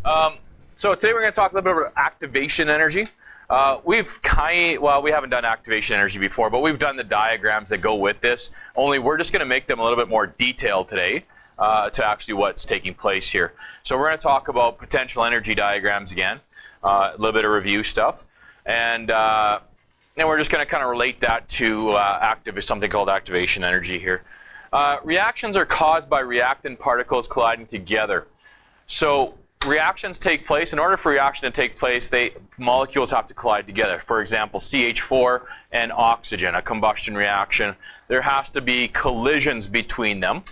So today we're going to talk a little bit about activation energy. We haven't done activation energy before, but we've done the diagrams that go with this. Only we're just going to make them a little bit more detailed today to actually what's taking place here. So we're going to talk about potential energy diagrams again, a little bit of review stuff, and we're just going to kind of relate that to something called activation energy here. Reactions are caused by reactant particles colliding together. So reactions take place. In order for reaction to take place, molecules have to collide together. For example, CH4 and oxygen, a combustion reaction. There has to be collisions between them.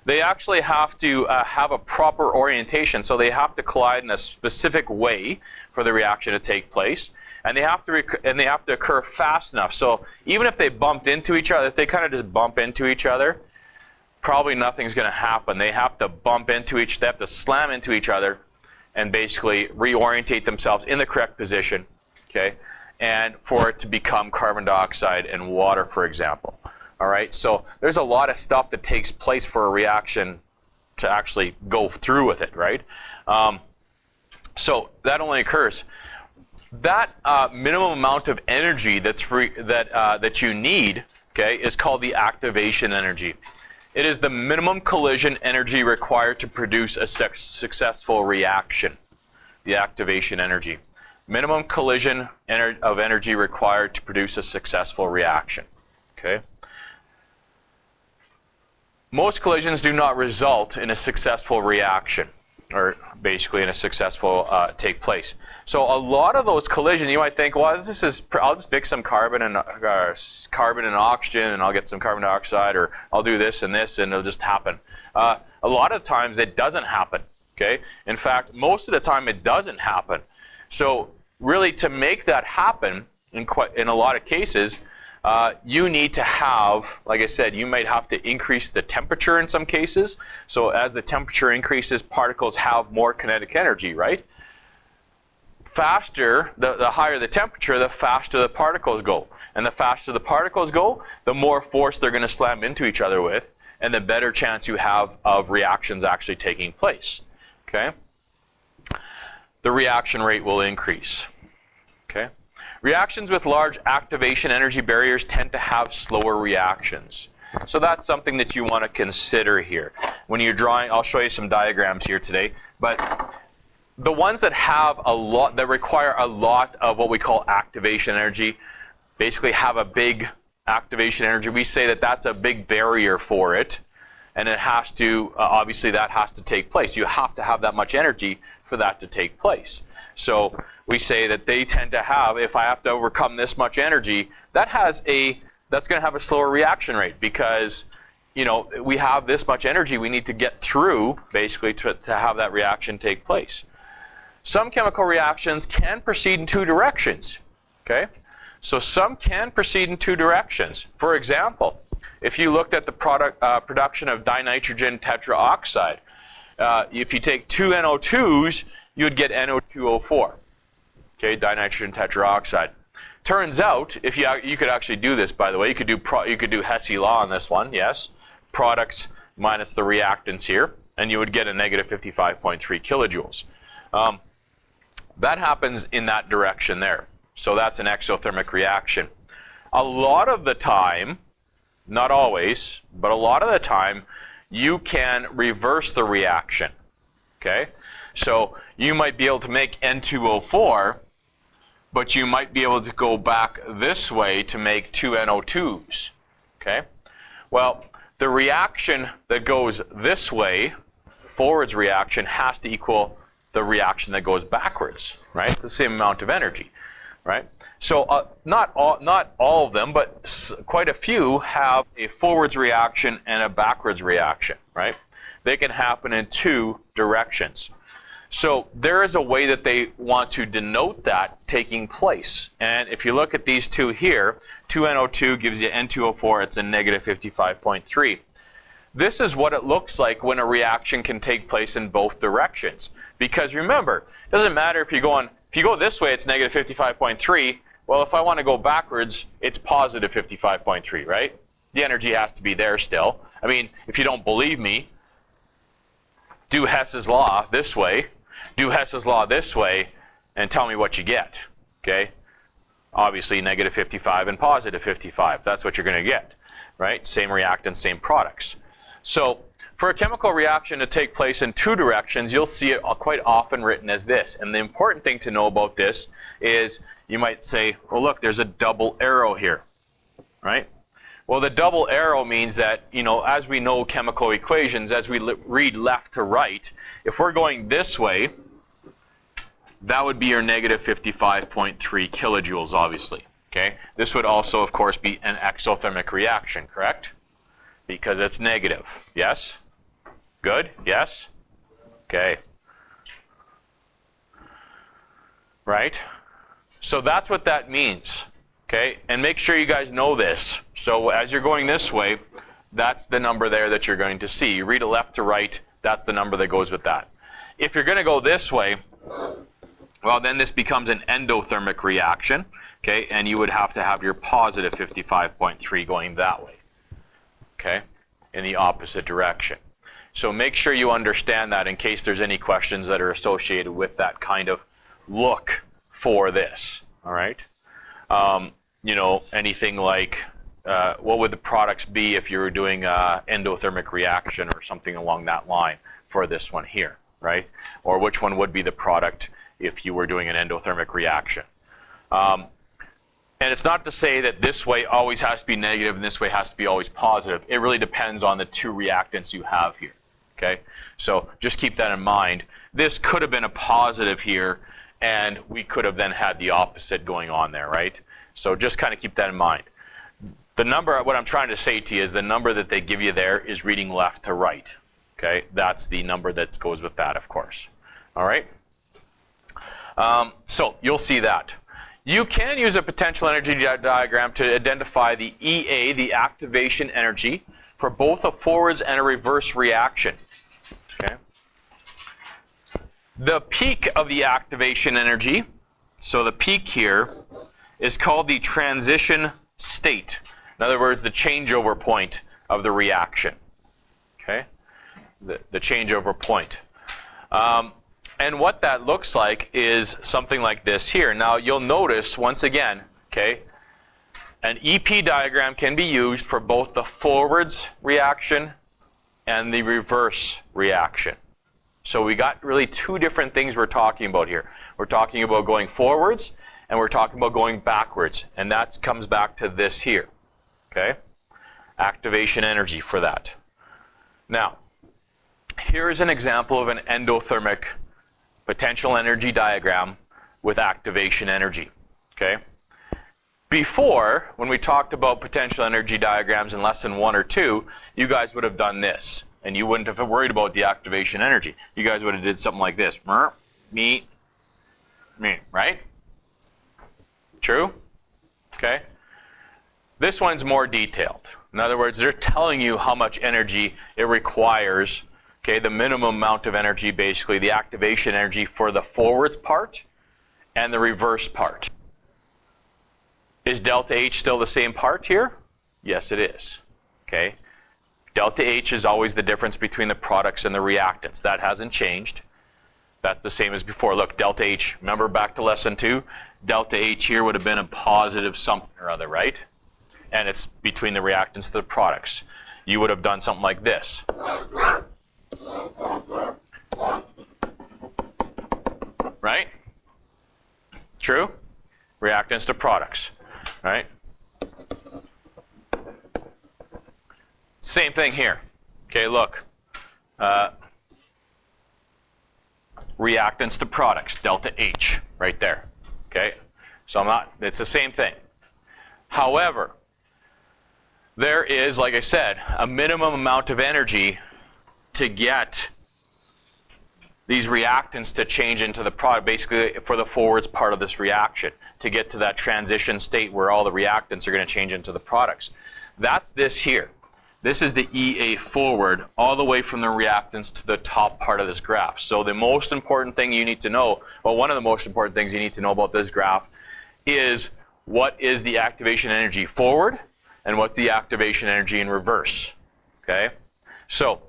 They actually have to have a proper orientation, so they have to collide in a specific way for the reaction to take place, and they have to occur fast enough. So even if they bumped into each other, if they kind of just bump into each other, probably nothing's going to happen. They have to they have to slam into each other and basically reorientate themselves in the correct position, okay, and for it to become carbon dioxide and water, for example. All right, so there's a lot of stuff that takes place for a reaction to actually go through with it, right? So that only occurs. That minimum amount of energy that you need, okay, is called the activation energy. It is the minimum collision energy required to produce a successful reaction, the activation energy. Minimum collision of energy required to produce a successful reaction, okay? Most collisions do not result in a successful reaction, or basically in a successful take place. So a lot of those collisions, you might think, well, I'll just mix some carbon and oxygen, and I'll get some carbon dioxide, or I'll do this, and it'll just happen. A lot of times it doesn't happen. Okay. In fact, most of the time it doesn't happen. So really, to make that happen, in a lot of cases, you need to have, like I said, you might have to increase the temperature in some cases. So as the temperature increases, particles have more kinetic energy, right? Faster, the higher the temperature, the faster the particles go. And the faster the particles go, the more force they're going to slam into each other with, and the better chance you have of reactions actually taking place. Okay? The reaction rate will increase. Okay? Reactions with large activation energy barriers tend to have slower reactions. So that's something that you want to consider here. When you're drawing, I'll show you some diagrams here today, but the ones that require a lot of what we call activation energy, basically have a big activation energy. We say that that's a big barrier for it, and it has to, obviously that has to take place. You have to have that much energy for that to take place. So we say that they tend to have, if I have to overcome this much energy, that's going to have a slower reaction rate, because, you know, we have this much energy we need to get through, basically, to have that reaction take place. Some chemical reactions can proceed in two directions, okay? So some can proceed in two directions. For example, if you looked at the production of dinitrogen tetraoxide, if you take two NO2s, you would get NO2O4, okay, dinitrogen tetraoxide. Turns out, if you could actually do this, by the way, you could do Hesse law on this one, yes, products minus the reactants here, and you would get a negative 55.3 kilojoules. That happens in that direction there. So that's an exothermic reaction. A lot of the time, not always, but a lot of the time, you can reverse the reaction, okay? So you might be able to make N2O4, but you might be able to go back this way to make two NO2s, okay? Well, the reaction that goes this way, forwards reaction, has to equal the reaction that goes backwards, right? It's the same amount of energy, right? So not all of them, but quite a few have a forwards reaction and a backwards reaction, right? They can happen in two directions. So there is a way that they want to denote that taking place. And if you look at these two here, 2NO2 gives you N2O4, it's a negative 55.3. This is what it looks like when a reaction can take place in both directions. Because remember, it doesn't matter if you go this way, it's negative 55.3. Well, if I want to go backwards, it's positive 55.3, right? The energy has to be there still. I mean, if you don't believe me, do Hess's law this way. Do Hess's law this way and tell me what you get, okay? Obviously negative 55 and positive 55, that's what you're going to get, right? Same reactants, same products. So for a chemical reaction to take place in two directions, you'll see it quite often written as this. And the important thing to know about this is you might say, well, look, there's a double arrow here, right? Well, the double arrow means that, you know, as we know chemical equations, as we read left to right, if we're going this way, that would be your negative 55.3 kilojoules, obviously, okay? This would also, of course, be an exothermic reaction, correct? Because it's negative, yes? Good, yes? Okay. Right? So that's what that means, okay? And make sure you guys know this. So as you're going this way, that's the number there that you're going to see. You read it left to right, that's the number that goes with that. If you're going to go this way, well, then this becomes an endothermic reaction, okay? And you would have to have your positive 55.3 going that way, okay? In the opposite direction. So make sure you understand that in case there's any questions that are associated with that kind of look for this, all right? You know, anything like, what would the products be if you were doing an endothermic reaction or something along that line for this one here, right? Or which one would be the product if you were doing an endothermic reaction. And it's not to say that this way always has to be negative and this way has to be always positive. It really depends on the two reactants you have here, okay? So just keep that in mind. This could have been a positive here, and we could have then had the opposite going on there, right? So just kind of keep that in mind. The number, what I'm trying to say to you is the number that they give you there is reading left to right, okay? That's the number that goes with that, of course, all right? So you'll see that. You can use a potential energy diagram to identify the EA, the activation energy, for both a forwards and a reverse reaction. Okay. The peak of the activation energy, so the peak here, is called the transition state. In other words, the changeover point of the reaction. Okay, the changeover point. And what that looks like is something like this here. Now you'll notice once again, okay, an EP diagram can be used for both the forwards reaction and the reverse reaction. So we got really two different things we're talking about here. We're talking about going forwards and we're talking about going backwards, and that comes back to this here, okay? Activation energy for that. Now, here is an example of an endothermic potential energy diagram with activation energy, okay? Before, when we talked about potential energy diagrams in lesson 1 or 2, you guys would have done this, and you wouldn't have worried about the activation energy. You guys would have did something like this, me, right? True? Okay? This one's more detailed. In other words, they're telling you how much energy it requires. Okay, the minimum amount of energy, basically the activation energy for the forwards part and the reverse part. Is delta H still the same part here? Yes, it is. Okay, delta H is always the difference between the products and the reactants. That hasn't changed. That's the same as before. Look, delta H, remember back to lesson 2? Delta H here would have been a positive something or other, right? And it's between the reactants to the products. You would have done something like this. Right? True? Reactants to products, right? Same thing here. Okay, look. Reactants to products, delta H, right there. Okay? So it's the same thing. However, there is, like I said, a minimum amount of energy to get these reactants to change into the product, basically for the forwards part of this reaction, to get to that transition state where all the reactants are going to change into the products. That's this here. This is the EA forward, all the way from the reactants to the top part of this graph. So the most important thing you need to know, well, one of the most important things you need to know about this graph is what is the activation energy forward and what's the activation energy in reverse. Okay? So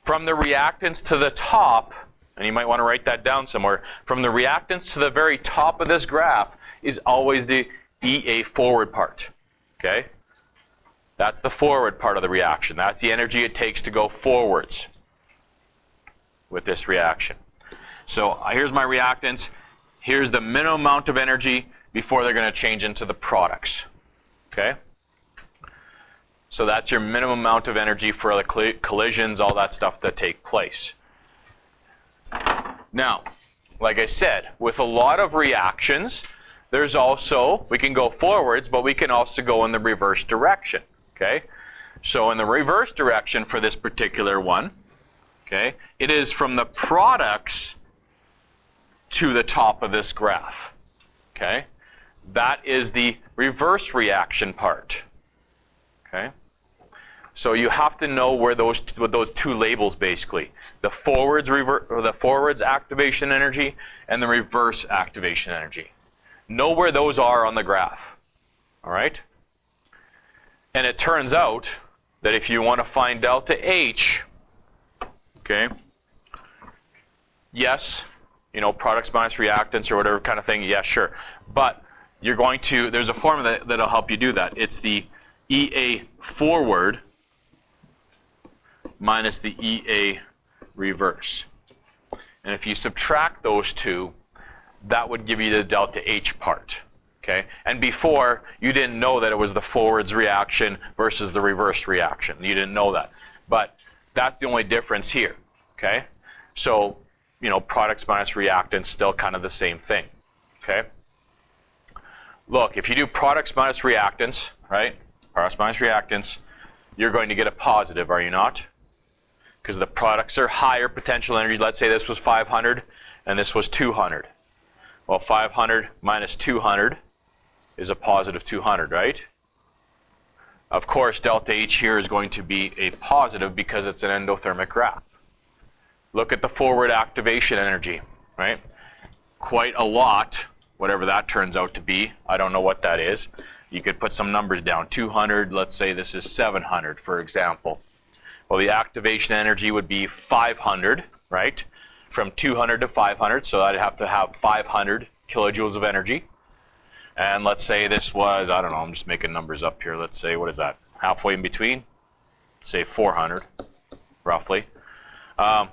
from the reactants to the top, and you might want to write that down somewhere, from the reactants to the very top of this graph is always the EA forward part, okay? That's the forward part of the reaction. That's the energy it takes to go forwards with this reaction. So here's my reactants. Here's the minimum amount of energy before they're going to change into the products, okay? So that's your minimum amount of energy for the collisions, all that stuff that take place. Now, like I said, with a lot of reactions, there's also, we can go forwards, but we can also go in the reverse direction, okay? So in the reverse direction for this particular one, okay, it is from the products to the top of this graph, okay? That is the reverse reaction part, okay? So you have to know where those two labels basically, the forwards activation energy and the reverse activation energy. Know where those are on the graph, all right? And it turns out that if you want to find delta H, okay, yes, you know, products minus reactants or whatever kind of thing, yeah, sure. But you're going to, there's a formula that'll help you do that. It's the EA forward minus the EA reverse. And if you subtract those two, that would give you the delta H part, okay? And before, you didn't know that it was the forwards reaction versus the reverse reaction. You didn't know that. But that's the only difference here, okay? So, you know, products minus reactants, still kind of the same thing, okay? Look, if you do products minus reactants, right? Products minus reactants, you're going to get a positive, are you not? Because the products are higher potential energy. Let's say this was 500 and this was 200. Well, 500 minus 200 is a positive 200, right? Of course, delta H here is going to be a positive because it's an endothermic graph. Look at the forward activation energy, right? Quite a lot, whatever that turns out to be. I don't know what that is. You could put some numbers down. 200, let's say this is 700, for example. Well, the activation energy would be 500, right? From 200 to 500, so I'd have to have 500 kilojoules of energy. And let's say this was, I don't know, I'm just making numbers up here. Let's say, what is that? Halfway in between? Say 400, roughly. Well,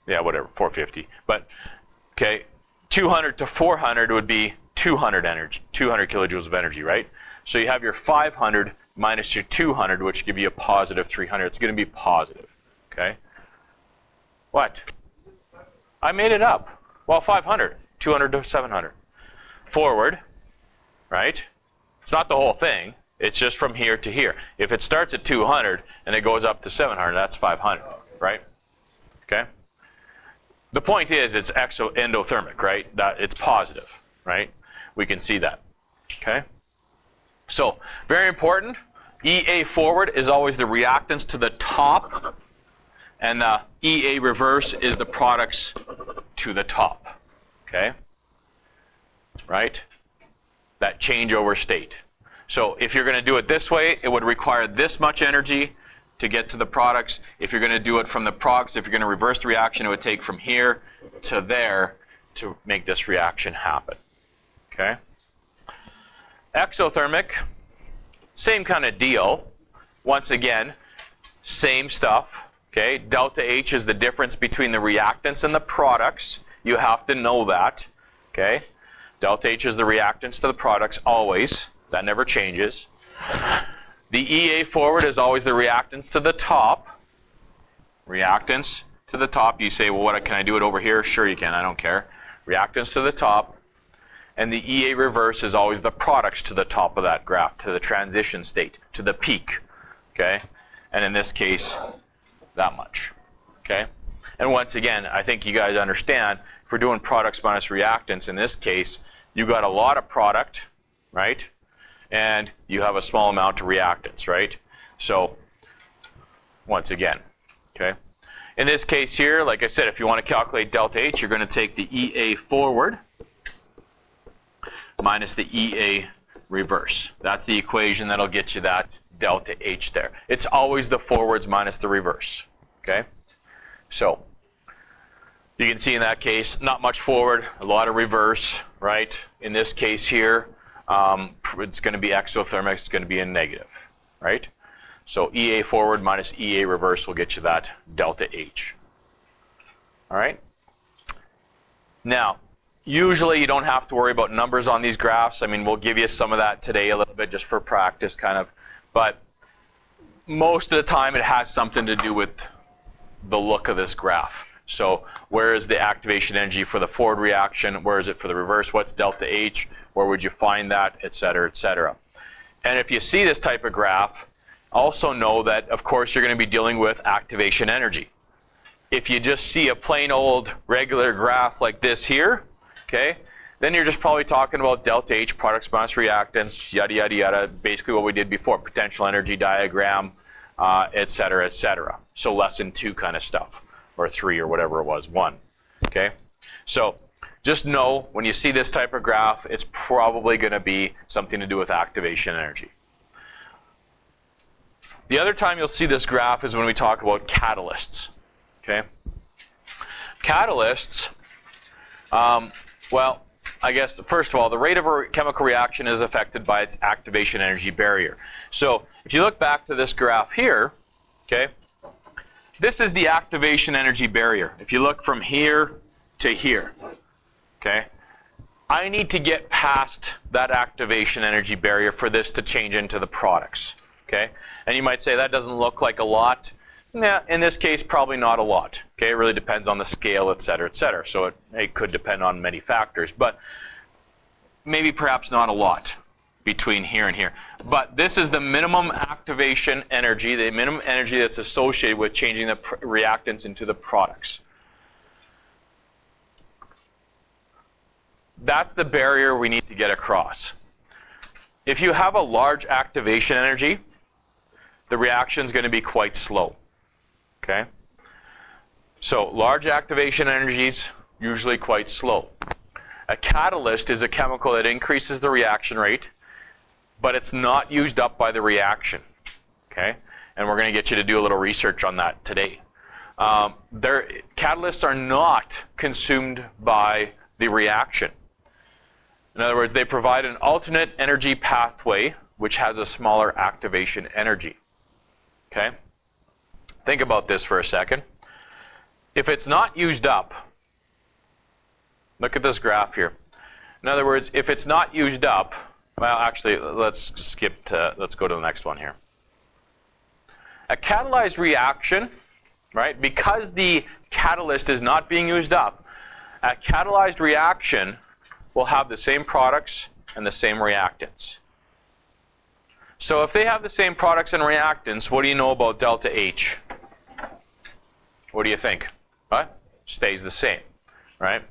yeah, whatever, 450. But, okay, 200 to 400 would be 200 energy, 200 kilojoules of energy, right? So you have your 500 minus your 200, which give you a positive 300. It's going to be positive, okay? What? I made it up. Well, 500, 200 to 700. Forward, right? It's not the whole thing. It's just from here to here. If it starts at 200 and it goes up to 700, that's 500, right? Okay? The point is it's endothermic, right? That it's positive, right? We can see that, okay? So, very important. EA forward is always the reactants to the top, and the EA reverse is the products to the top, okay? Right? That changeover state. So if you're going to do it this way, it would require this much energy to get to the products. If you're going to do it from the products, if you're going to reverse the reaction, it would take from here to there to make this reaction happen, okay? Exothermic, same kind of deal. Once again, same stuff, okay? Delta H is the difference between the reactants and the products. You have to know that, okay? Delta H is the reactants to the products always. That never changes. The EA forward is always the reactants to the top. Reactants to the top. You say, well, what can I do it over here? Sure you can. I don't care. Reactants to the top. And the EA reverse is always the products to the top of that graph, to the transition state, to the peak. Okay? And in this case, that much. Okay? And once again, I think you guys understand, if we're doing products minus reactants, in this case, you got a lot of product, right? And you have a small amount of reactants, right? So, once again, okay? In this case here, like I said, if you want to calculate delta H, you're going to take the EA forward minus the EA reverse. That's the equation that'll get you that delta H there. It's always the forwards minus the reverse, okay? So, You can see in that case, not much forward, a lot of reverse, right? In this case here, it's going to be exothermic, it's going to be a negative, right? So EA forward minus EA reverse will get you that delta H. All right? Now, usually you don't have to worry about numbers on these graphs. I mean, we'll give you some of that today a little bit just for practice kind of. But most of the time it has something to do with the look of this graph. So where is the activation energy for the forward reaction? Where is it for the reverse? What's delta H? Where would you find that? Et cetera, et cetera. And if you see this type of graph, also know that, of course, you're going to be dealing with activation energy. If you just see a plain old regular graph like this here, okay, then you're just probably talking about delta H, products minus reactants, yada, yada, yada, basically what we did before, potential energy diagram, et cetera, et cetera. So lesson 2 kind of stuff, or 3 or whatever it was, 1, okay? So just know when you see this type of graph, it's probably going to be something to do with activation energy. The other time you'll see this graph is when we talk about catalysts, okay? Catalysts, well, I guess, first of all, the rate of a chemical reaction is affected by its activation energy barrier. So if you look back to this graph here, okay, this is the activation energy barrier. If you look from here to here, okay, I need to get past that activation energy barrier for this to change into the products, okay? And you might say that doesn't look like a lot. Nah, in this case, probably not a lot. Okay, it really depends on the scale, et cetera, et cetera. So it could depend on many factors, but maybe perhaps not a lot between here and here. But this is the minimum activation energy, the minimum energy that's associated with changing the reactants into the products. That's the barrier we need to get across. If you have a large activation energy, the reaction is going to be quite slow. Okay? So large activation energies, usually quite slow. A catalyst is a chemical that increases the reaction rate, but it's not used up by the reaction. Okay? And we're going to get you to do a little research on that today. Catalysts are not consumed by the reaction. In other words, they provide an alternate energy pathway which has a smaller activation energy. Okay? Think about this for a second. If it's not used up, look at this graph here. In other words, if it's not used up, well, actually, let's go to the next one here. A catalyzed reaction, right, because the catalyst is not being used up, a catalyzed reaction will have the same products and the same reactants. So if they have the same products and reactants, what do you know about delta H? What do you think? What? Stays the same, right?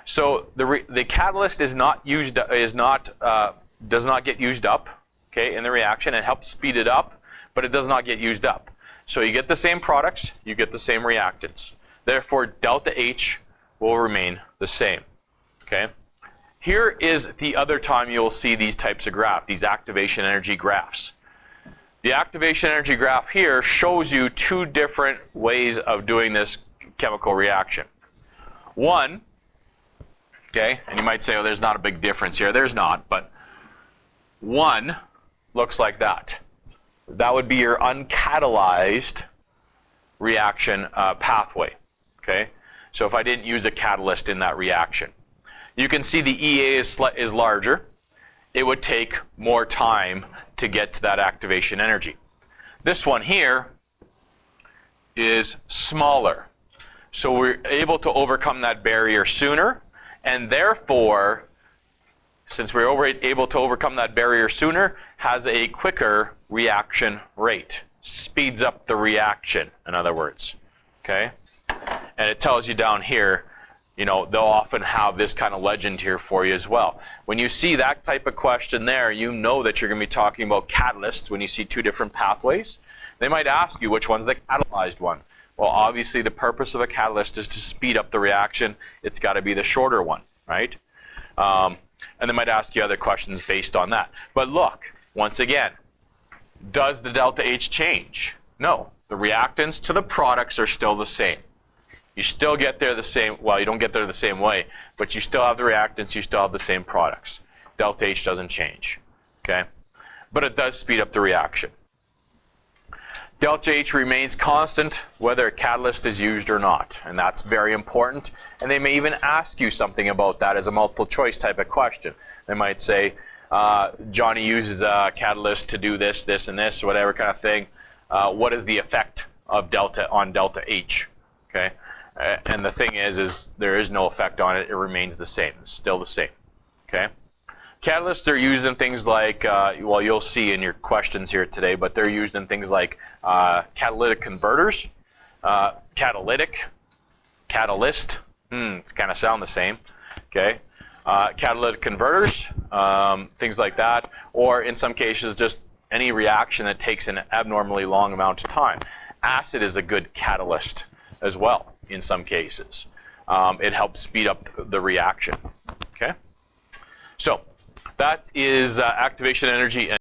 So the catalyst is not used, does not get used up, okay, in the reaction. It helps speed it up, but it does not get used up. So you get the same products, you get the same reactants. Therefore, delta H will remain the same, okay? Here is the other time you'll see these types of graphs, these activation energy graphs. The activation energy graph here shows you 2 different ways of doing this chemical reaction. One, okay, and you might say, oh, there's not a big difference here. There's not, but one looks like that. That would be your uncatalyzed reaction pathway, okay? So if I didn't use a catalyst in that reaction. You can see the EA is larger. It would take more time to get to that activation energy. This one here is smaller. So we're able to overcome that barrier sooner, and therefore, since we're able to overcome that barrier sooner, has a quicker reaction rate. Speeds up the reaction, in other words. Okay? And it tells you down here, you know, they'll often have this kind of legend here for you as well. When you see that type of question there, you know that you're going to be talking about catalysts when you see 2 different pathways. They might ask you which one's the catalyzed one. Well, obviously the purpose of a catalyst is to speed up the reaction. It's got to be the shorter one, right? And they might ask you other questions based on that. But look, once again, does the delta H change? No. The reactants to the products are still the same. You still get there the same, well, you don't get there the same way, but you still have the reactants, you still have the same products. Delta H doesn't change, okay? But it does speed up the reaction. Delta H remains constant whether a catalyst is used or not, and that's very important. And they may even ask you something about that as a multiple choice type of question. They might say, Johnny uses a catalyst to do this, this, and this, whatever kind of thing. What is the effect of delta on delta H? Okay, and the thing is there is no effect on it. It remains the same. It's still the same. Okay. Catalysts are used in things like, well, you'll see in your questions here today, but they're used in things like catalytic converters, catalytic, catalyst, kind of sound the same, okay? Catalytic converters, things like that, or in some cases just any reaction that takes an abnormally long amount of time. Acid is a good catalyst as well in some cases. It helps speed up the reaction, okay? So that is activation energy and